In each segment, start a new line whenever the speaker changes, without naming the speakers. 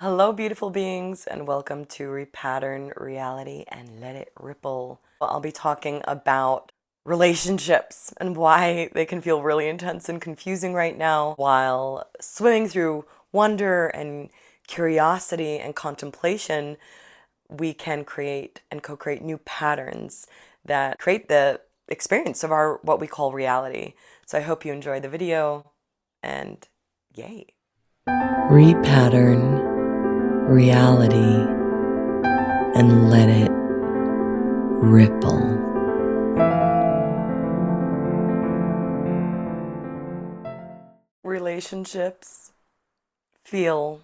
Hello, beautiful beings, and welcome to Repattern Reality and Let It Ripple. I'll be talking about relationships and why they can feel really intense and confusing right now, while swimming through wonder and curiosity and contemplation. We can create and co-create new patterns that create the experience of our what we call reality. So I hope you enjoy the video, and yay. Repattern reality and let it ripple. Relationships feel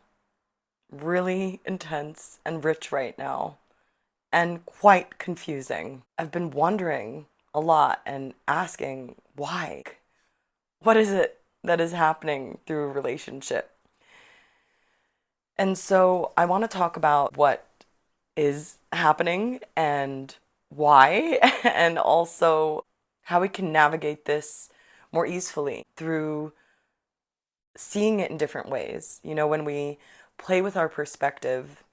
really intense and rich right now and quite confusing. I've been wondering a lot and asking why. What is it that is happening through a relationship? And so I want to talk about what is happening and why, and also how we can navigate this more easily through seeing it in different ways. You know, when we play with our perspective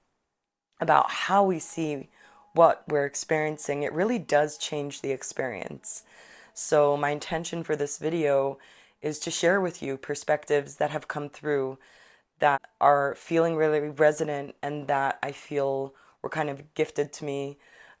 about how we see what we're experiencing, it really does change the experience. So my intention for this video is to share with you perspectives that have come through that are feeling really resonant and that I feel were kind of gifted to me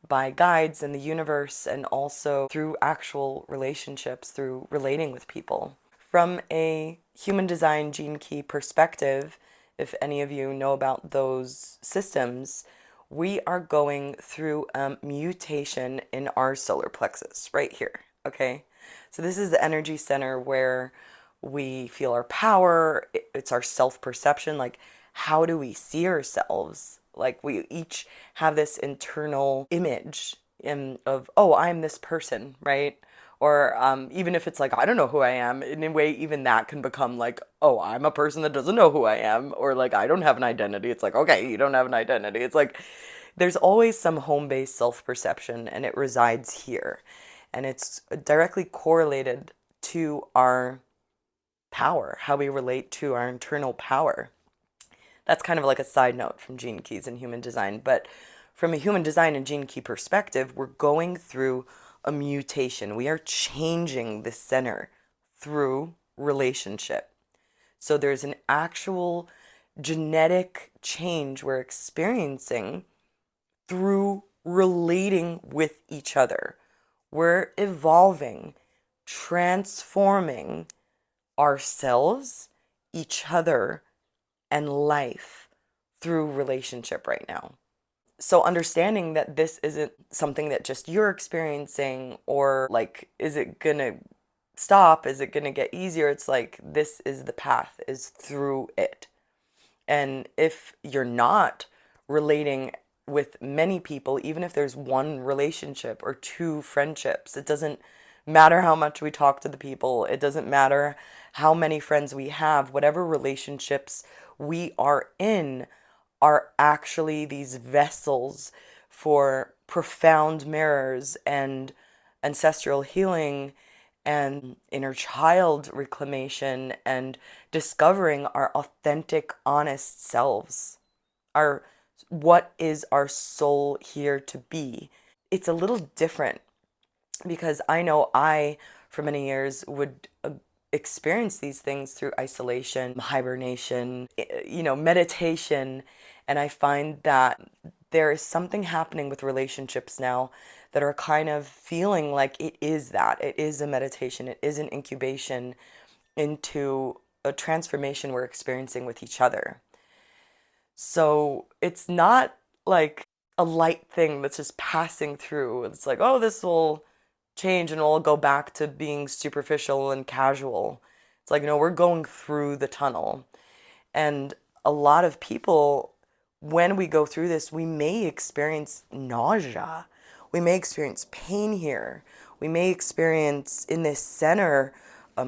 by guides in the universe, and also through actual relationships, through relating with people. From a human design gene key perspective, if any of you know about those systems, we are going through a mutation in our solar plexus right here, okay? So this is the energy center where we feel our power. It's our self-perception. Like, how do we see ourselves? Like, we each have this internal image of, oh, I'm this person, right? Or even if it's like, I don't know who I am, in a way, even that can become like, oh, I'm a person that doesn't know who I am. Or like, I don't have an identity. It's like, okay, you don't have an identity. It's like, there's always some home-based self-perception, and it resides here. And it's directly correlated to our power, how we relate to our internal power. That's kind of like a side note from gene keys and human design. But from a human design and gene key perspective, we're going through a mutation. We are changing the center through relationship. So there's an actual genetic change we're experiencing through relating with each other. We're evolving, transforming ourselves, each other, and life through relationship right now. So understanding that this isn't something that just you're experiencing, or like, is it gonna stop? Is it gonna get easier? It's like, this is the path, is through it. And if you're not relating with many people, even if there's one relationship or two friendships, it doesn't matter how much we talk to the people. It doesn't matter how many friends we have. Whatever relationships we are in are actually these vessels for profound mirrors and ancestral healing and inner child reclamation and discovering our authentic, honest selves. Our what is our soul here to be? It's a little different because I know I, for many years, would experience these things through isolation, hibernation, meditation. And I find that there is something happening with relationships now that are kind of feeling like it is that. It is a meditation, it is an incubation into a transformation we're experiencing with each other. So it's not like a light thing that's just passing through. It's like, oh, this will change and we'll go back to being superficial and casual. It's like, no, we're going through the tunnel. And a lot of people, when we go through this, we may experience nausea. We may experience pain here. We may experience in this center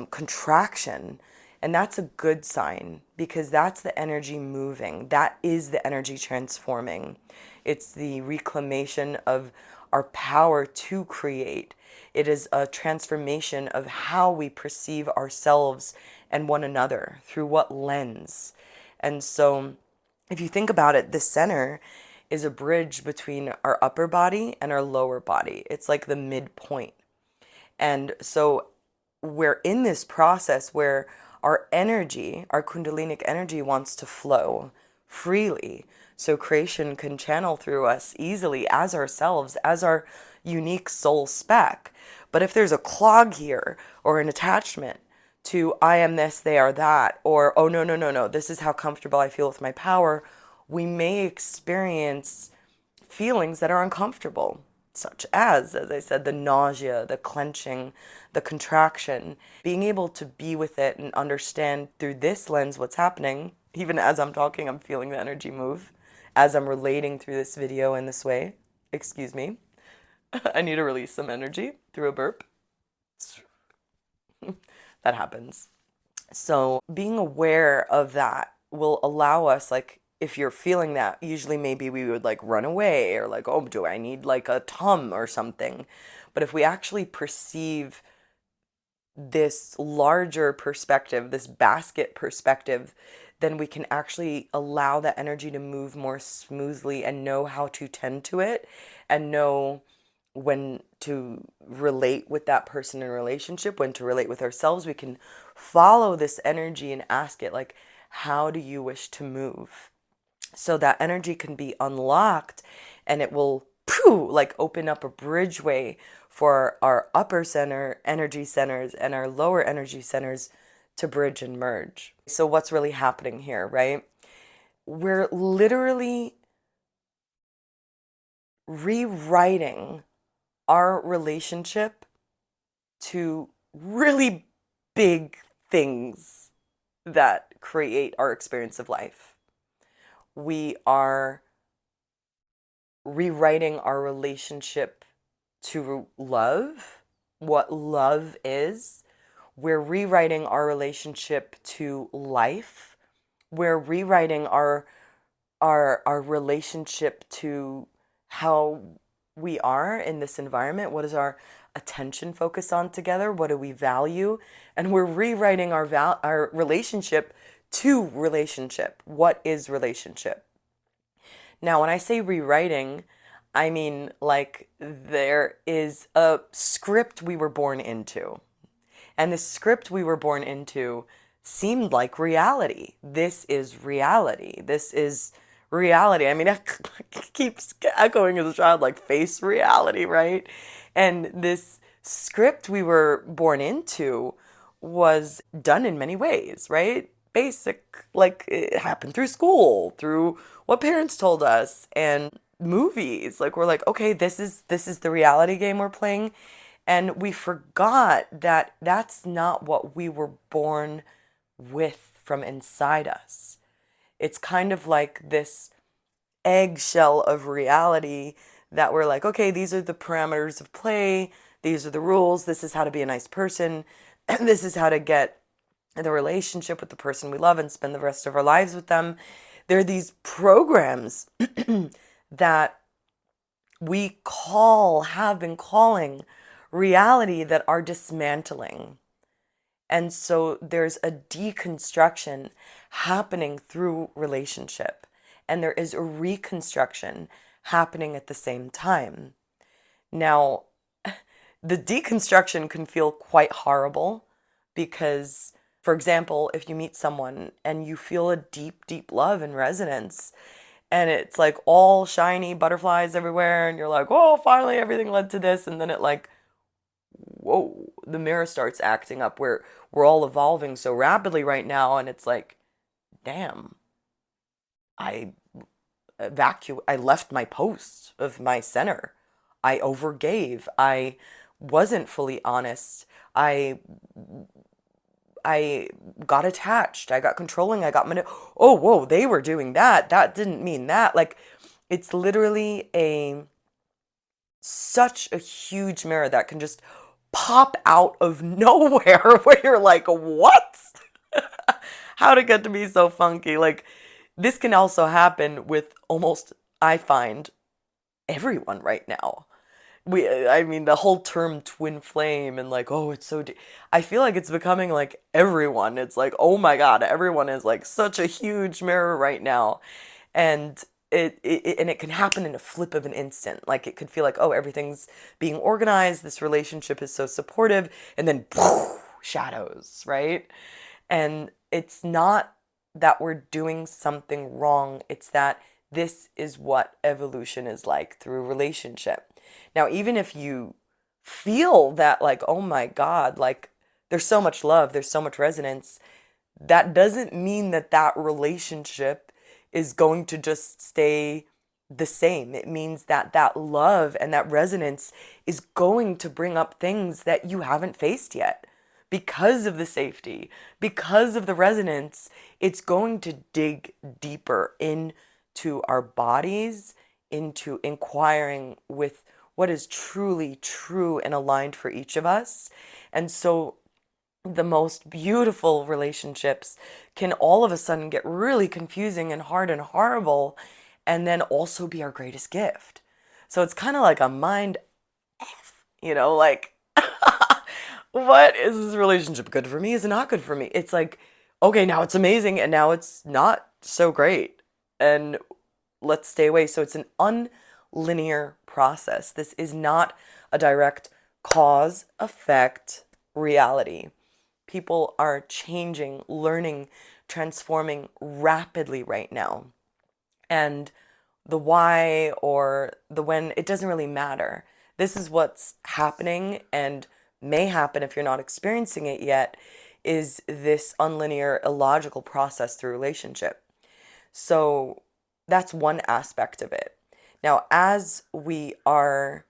contraction. And that's a good sign because that's the energy moving. That is the energy transforming. It's the reclamation of our power to create. It is a transformation of how we perceive ourselves and one another through what lens. And so If you think about it, the center is a bridge between our upper body and our lower body. It's like the midpoint. And so we're in this process where our energy, our Kundalinic energy, wants to flow freely. So creation can channel through us easily as ourselves, as our unique soul spec. But if there's a clog here or an attachment to I am this, they are that, or oh no, no, no, no, this is how comfortable I feel with my power, we may experience feelings that are uncomfortable, such as I said, the nausea, the clenching, the contraction. Being able to be with it and understand through this lens what's happening, even as I'm talking, I'm feeling the energy move as I'm relating through this video in this way. Excuse me. I need to release some energy through a burp. That happens. So being aware of that will allow us, like, if you're feeling that, usually maybe we would like run away or like, oh, do I need like a tum or something? But if we actually perceive this larger perspective, this basket perspective, then we can actually allow that energy to move more smoothly and know how to tend to it and know when to relate with that person in a relationship, when to relate with ourselves. We can follow this energy and ask it, like, how do you wish to move? So that energy can be unlocked and it will like open up a bridgeway for our upper center energy centers and our lower energy centers to bridge and merge. So what's really happening here, right? We're literally rewriting our relationship to really big things that create our experience of life. We are rewriting our relationship to love, what love is. We're rewriting our relationship to life. We're rewriting our relationship to how we are in this environment. What is our attention focused on together? What do we value? And we're rewriting our relationship to relationship. What is relationship? Now, when I say rewriting, I mean like there is a script we were born into. And the script we were born into seemed like reality. This is reality. This is reality. I mean, it keeps echoing as a child, like face reality, right? And this script we were born into was done in many ways, right? Basic, like it happened through school, through what parents told us, and movies. Like we're like, okay, this is the reality game we're playing, and we forgot that that's not what we were born with from inside us. It's kind of like this eggshell of reality that we're like, okay, these are the parameters of play, these are the rules, this is how to be a nice person, and this is how to get the relationship with the person we love and spend the rest of our lives with them. There are these programs that have been calling reality that are dismantling. And so there's a deconstruction happening through relationship, and there is a reconstruction happening at the same time. Now, the deconstruction can feel quite horrible because, for example, if you meet someone and you feel a deep, deep love and resonance, and it's like all shiny butterflies everywhere, and you're like, oh, finally everything led to this, and then it like, whoa, the mirror starts acting up. We're all evolving so rapidly right now, and it's like, damn, I I left my post of my center. I overgave. I wasn't fully honest. I got attached. I got controlling. I got oh, whoa, they were doing that. That didn't mean that. Like it's literally a such a huge mirror that can just pop out of nowhere where you're like, what? How'd it get to be so funky? Like, this can also happen with almost, I find, everyone right now. I mean, the whole term twin flame and like, oh, it's so, I feel like it's becoming like everyone. It's like, oh my God, everyone is like such a huge mirror right now. And it can happen in a flip of an instant. Like it could feel like, oh, everything's being organized, this relationship is so supportive, and then shadows, right? And it's not that we're doing something wrong, it's that this is what evolution is like through relationship. Now, even if you feel that, like, oh my God, like there's so much love, there's so much resonance, that doesn't mean that that relationship is going to just stay the same. It means that that love and that resonance is going to bring up things that you haven't faced yet. Because of the safety, because of the resonance, it's going to dig deeper into our bodies, into inquiring with what is truly true and aligned for each of us. And so the most beautiful relationships can all of a sudden get really confusing and hard and horrible, and then also be our greatest gift. So it's kind of like a mind F, like, what is this relationship good for me? Is it not good for me? It's like, okay, now it's amazing, and now it's not so great. And let's stay away. So it's an unlinear process. This is not a direct cause effect reality. People are changing, learning, transforming rapidly right now. And the why or the when, it doesn't really matter. This is what's happening and may happen if you're not experiencing it yet, is this unlinear, illogical process through relationship. So that's one aspect of it. Now, as we are,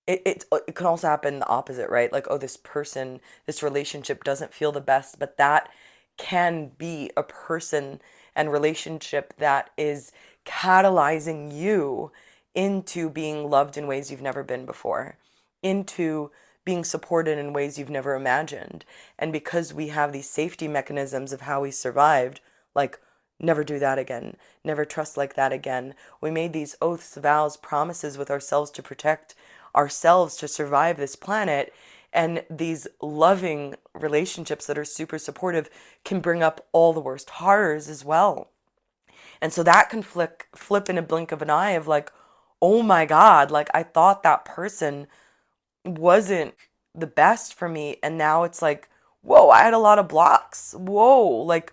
it can also happen the opposite, right? Like, oh, this person, this relationship doesn't feel the best, but that can be a person and relationship that is catalyzing you into being loved in ways you've never been before, into being supported in ways you've never imagined. And because we have these safety mechanisms of how we survived, like, never do that again, never trust like that again. We made these oaths, vows, promises with ourselves to protect ourselves, to survive this planet. And these loving relationships that are super supportive can bring up all the worst horrors as well. And so that can flip in a blink of an eye of like, oh my God, like I thought that person wasn't the best for me. And now it's like, whoa, I had a lot of blocks. Whoa, like,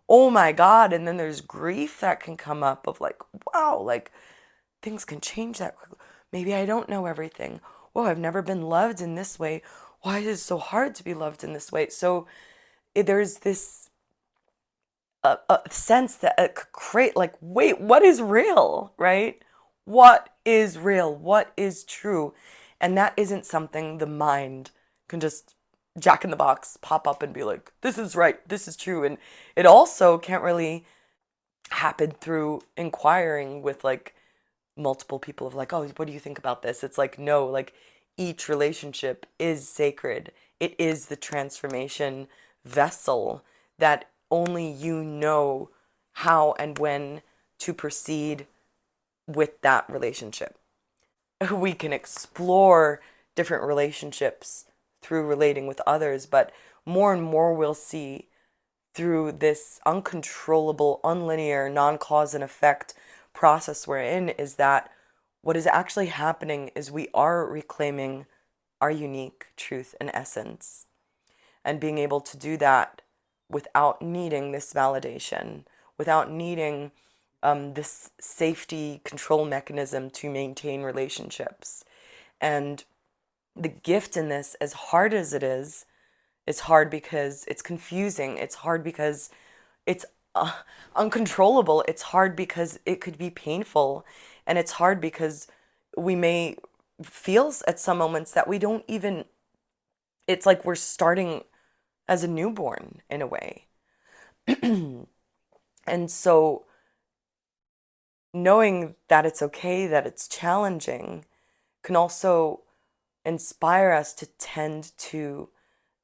oh my God. And then there's grief that can come up of like, wow, like things can change that quickly. Maybe I don't know everything. Whoa, I've never been loved in this way. Why is it so hard to be loved in this way? So there's this a sense that it could create like, wait, what is real, right? What is real? What is true? And that isn't something the mind can just jack in the box, pop up and be like, this is right, this is true. And it also can't really happen through inquiring with like multiple people of like, oh, what do you think about this? It's like, no, like each relationship is sacred. It is the transformation vessel that only you know how and when to proceed with that relationship. We can explore different relationships through relating with others, but more and more we'll see through this uncontrollable, unlinear, non-cause and effect process we're in is that what is actually happening is we are reclaiming our unique truth and essence, and being able to do that without needing this validation, without needing this safety control mechanism to maintain relationships. And the gift in this, as hard as it is, it's hard because it's confusing. It's hard because it's uncontrollable. It's hard because it could be painful. And it's hard because we may feel at some moments that we don't even, it's like we're starting as a newborn in a way. And so knowing that it's okay, that it's challenging, can also inspire us to tend to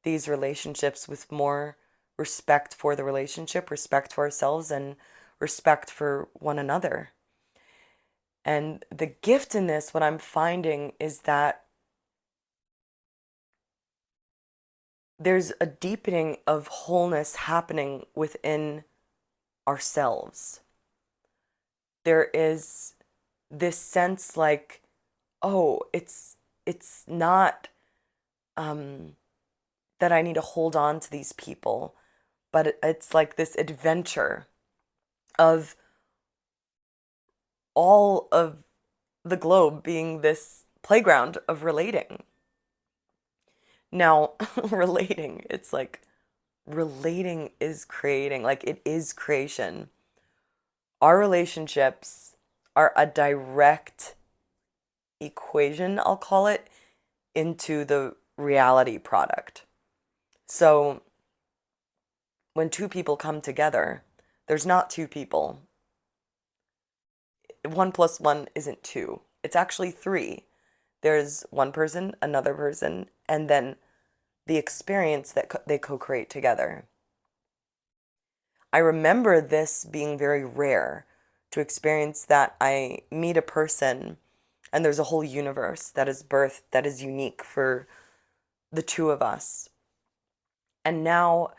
these relationships with more respect for the relationship, respect for ourselves, and respect for one another. And the gift in this, what I'm finding is that there's a deepening of wholeness happening within ourselves. there is this sense like, oh, it's not um, that I need to hold on to these people, but it's like this adventure of all of the globe being this playground of relating. Now, relating, it's like relating is creating, like it is creation. Our relationships are a direct equation, I'll call it, into the reality product. So when two people come together, there's not two people. 1 plus 1 isn't two, it's actually three. There's one person, another person, and then the experience that they co create together. I remember this being very rare to experience that I meet a person and there's a whole universe that is birthed that is unique for the two of us. And now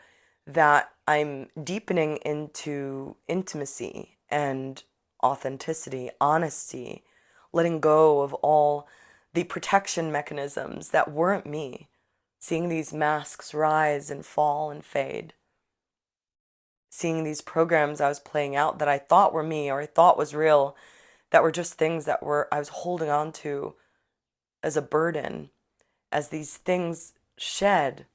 that I'm deepening into intimacy and authenticity, honesty, letting go of all the protection mechanisms that weren't me, seeing these masks rise and fall and fade, seeing these programs I was playing out that I thought were me or I thought was real, that were just things that were I was holding on to as a burden. As these things shed,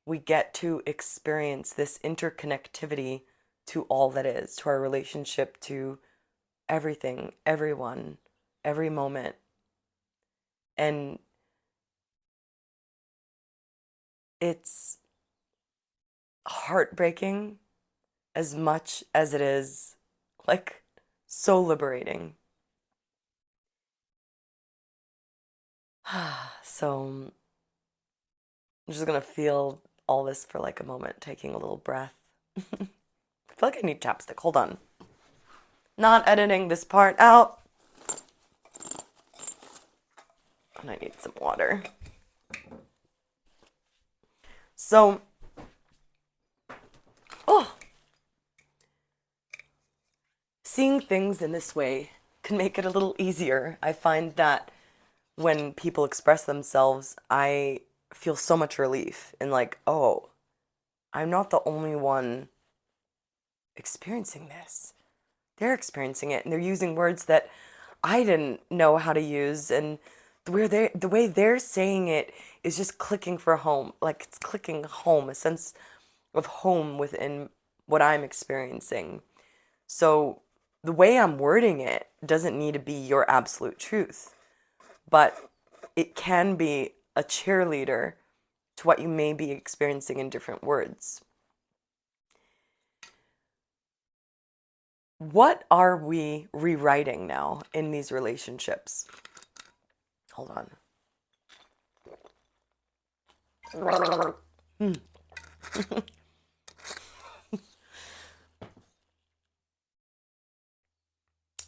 we get to experience this interconnectivity to all that is, to our relationship, to everything, everyone, every moment. And it's heartbreaking as much as it is like so liberating. So I'm just gonna feel all this for like a moment, taking a little breath. I feel like I need chapstick. Hold on. Not editing this part out. And I need some water. So, oh, seeing things in this way can make it a little easier. I find that when people express themselves, I feel so much relief in like, oh, I'm not the only one experiencing this. They're experiencing it and they're using words that I didn't know how to use, and the way they're saying it is just clicking for home. Like it's clicking home, a sense of home within what I'm experiencing. So the way I'm wording it doesn't need to be your absolute truth, but it can be a cheerleader to what you may be experiencing in different words. What are we rewriting now in these relationships? Hold on.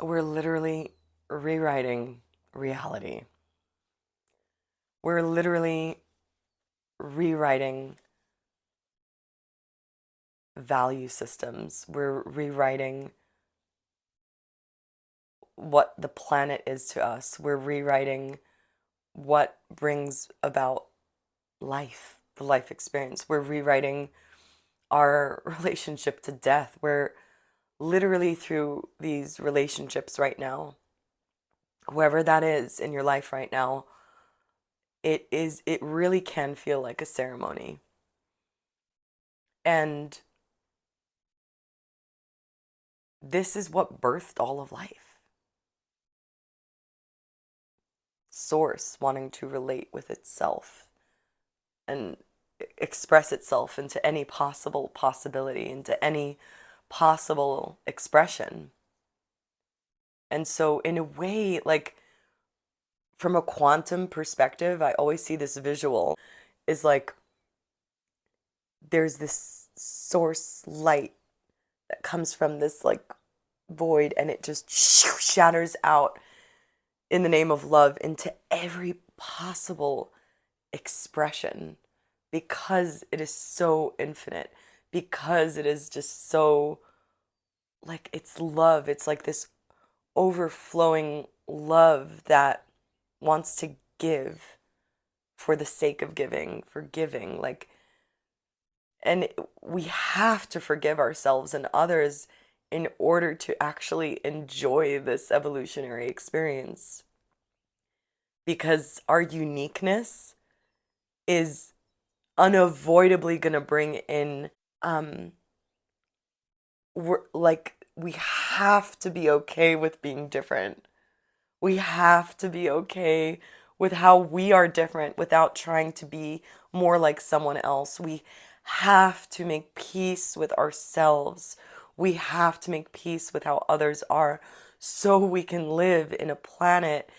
We're literally rewriting reality. We're literally rewriting value systems. We're rewriting what the planet is to us. We're rewriting what brings about life, the life experience. We're rewriting our relationship to death. We're literally through these relationships right now, whoever that is in your life right now, it really can feel like a ceremony. And this is what birthed all of life. Source wanting to relate with itself and express itself into any possible possibility, into any possible expression. And so, in a way, like from a quantum perspective, I always see this visual is like there's this source light that comes from this like void and it just shatters out in the name of love into every possible expression because it is so infinite, because it is just so like it's love. It's like this overflowing love that wants to give for the sake of giving, for giving. Like, and we have to forgive ourselves and others in order to actually enjoy this evolutionary experience. Because our uniqueness is unavoidably going to bring in, um, we have to be okay with being different. We have to be okay with how we are different without trying to be more like someone else. We have to make peace with ourselves. We have to make peace with how others are so we can live in a planet,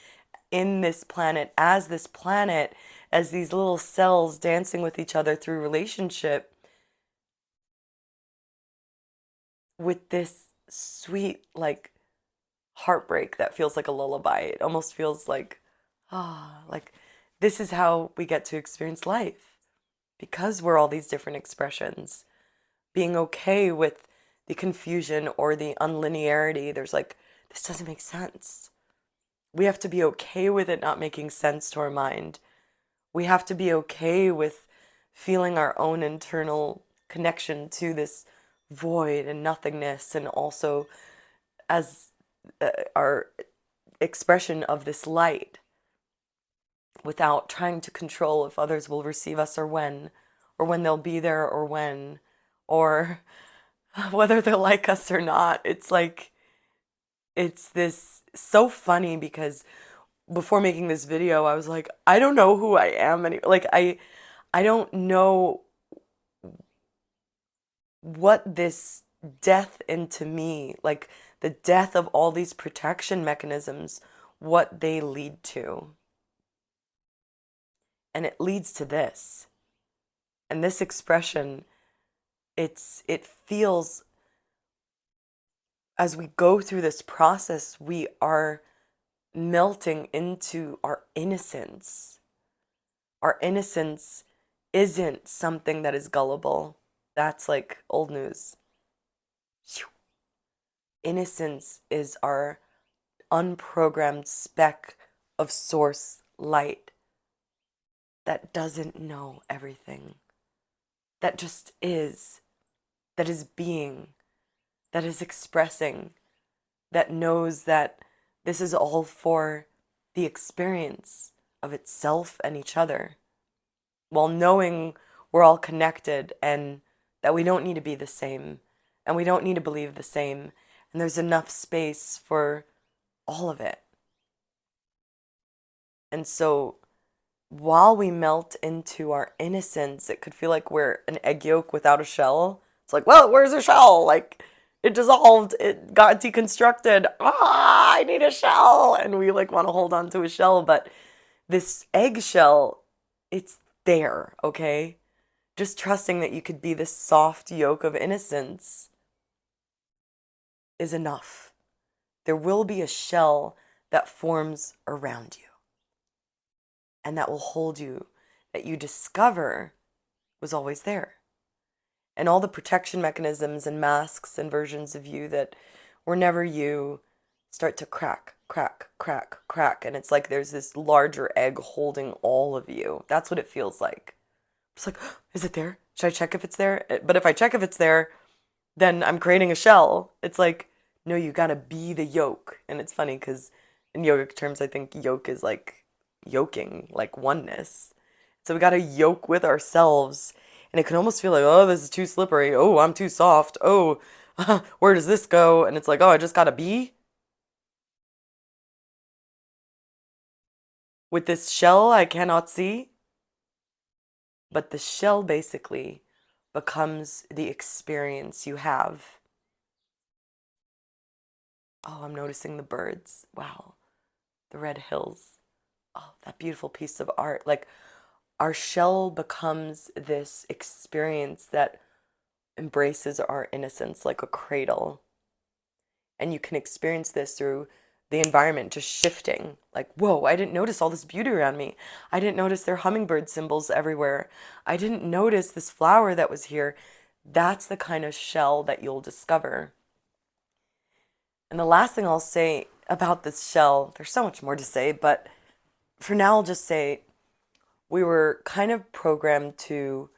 in this planet, as these little cells dancing with each other through relationship with this sweet, like, heartbreak that feels like a lullaby. It almost feels like, like this is how we get to experience life because we're all these different expressions. Being okay with the confusion or the unlinearity. There's like, this doesn't make sense. We have to be okay with it not making sense to our mind. We have to be okay with feeling our own internal connection to this void and nothingness, and also as our expression of this light, without trying to control if others will receive us or when they'll be there, or when, or whether they'll like us or not. It's like, it's this so funny because before making this video, I was like, I don't know who I am any like I don't know what this death into me, like the death of all these protection mechanisms, what they lead to. And it leads to this. And this expression, it feels, as we go through this process, we are melting into our innocence. Our innocence isn't something that is gullible. That's like old news. Innocence is our unprogrammed speck of source light that doesn't know everything, that just is, that is being, that is expressing, that knows that this is all for the experience of itself and each other, while knowing we're all connected and that we don't need to be the same and we don't need to believe the same, and there's enough space for all of it. And so while we melt into our innocence, it could feel like we're an egg yolk without a shell. It's like, well, where's the shell? Like, it dissolved, it got deconstructed. Ah, I need a shell. And we like want to hold on to a shell, but this eggshell, it's there, okay? Just trusting that you could be this soft yolk of innocence is enough. There will be a shell that forms around you and that will hold you, that you discover was always there. And all the protection mechanisms and masks and versions of you that were never you start to crack, crack, crack, crack. And it's like there's this larger egg holding all of you. That's what it feels like. It's like, is it there? Should I check if it's there? But if I check if it's there, then I'm creating a shell. It's like, no, you gotta be the yolk. And it's funny because in yogic terms, I think yolk is like yoking, like oneness. So we gotta yoke with ourselves. And it can almost feel like, oh, this is too slippery. Oh, I'm too soft. Oh, where does this go? And it's like, oh, I just gotta be with this shell I cannot see. But the shell basically becomes the experience you have. Oh, I'm noticing the birds. Wow. The red hills. Oh, that beautiful piece of art. Like, our shell becomes this experience that embraces our innocence like a cradle. And you can experience this through the environment just shifting. Like, whoa, I didn't notice all this beauty around me. I didn't notice there are hummingbird symbols everywhere. I didn't notice this flower that was here. That's the kind of shell that you'll discover. And the last thing I'll say about this shell, there's so much more to say, but for now I'll just say we were kind of programmed to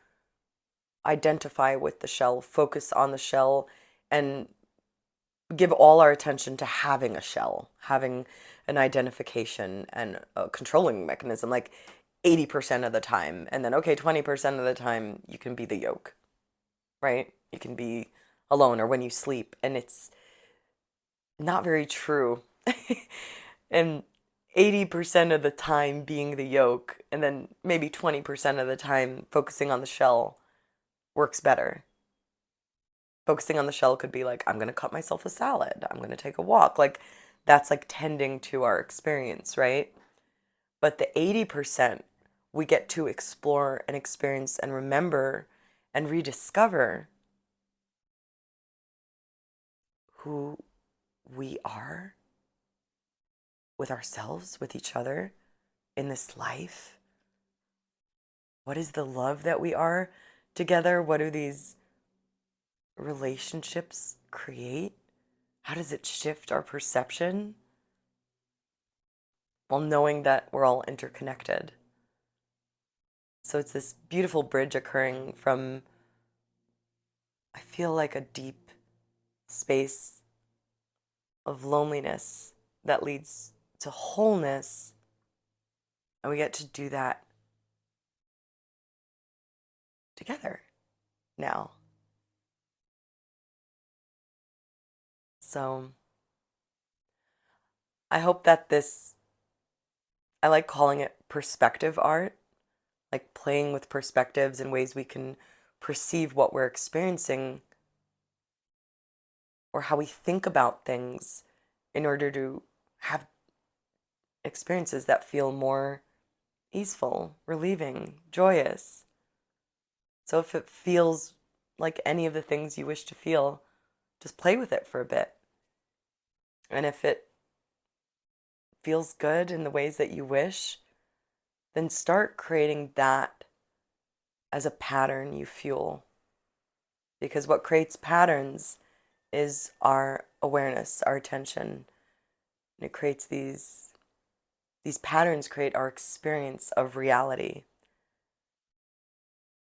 identify with the shell, focus on the shell, and give all our attention to having a shell, having an identification and a controlling mechanism, like 80% of the time. And then, okay, 20% of the time you can be the yolk, right? You can be alone or when you sleep. And it's not very true. And 80% of the time being the yolk, and then maybe 20% of the time focusing on the shell works better. Focusing on the shell could be like, I'm going to cut myself a salad. I'm going to take a walk. Like, that's like tending to our experience, right? But the 80%, we get to explore and experience and remember and rediscover who we are with ourselves, with each other in this life. What is the love that we are together? What do these relationships create? How does it shift our perception? While knowing that we're all interconnected. So it's this beautiful bridge occurring from, I feel like, a deep space of loneliness that leads to wholeness. And we get to do that together now. So I hope that I like calling it perspective art, like playing with perspectives and ways we can perceive what we're experiencing or how we think about things in order to have experiences that feel more easeful, relieving, joyous. So if it feels like any of the things you wish to feel, just play with it for a bit. And if it feels good in the ways that you wish, then start creating that as a pattern you fuel. Because what creates patterns is our awareness, our attention. And it creates these patterns create our experience of reality.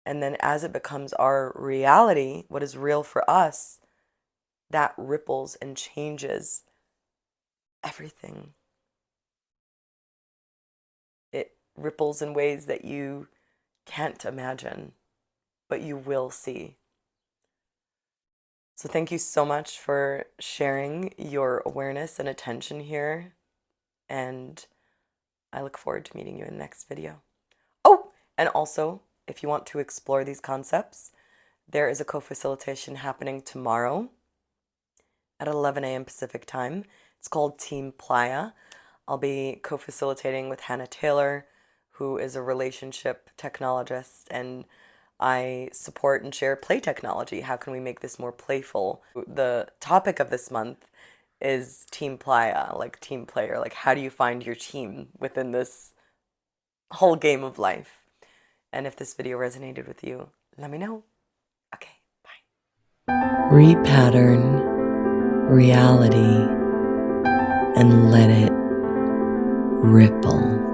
And then as it becomes our reality, what is real for us, that ripples and changes everything. It ripples in ways that you can't imagine, but you will see. So thank you so much for sharing your awareness and attention here. And I look forward to meeting you in the next video. Oh, and also, if you want to explore these concepts, there is a co-facilitation happening tomorrow at 11 a.m. Pacific time. It's called Team Playa. I'll be co-facilitating with Hannah Taylor, who is a relationship technologist, and I support and share play technology. How can we make this more playful? The topic of this month is Team Playa, like team player. Like, how do you find your team within this whole game of life? And if this video resonated with you, let me know. Okay, bye. Repattern reality and let it ripple.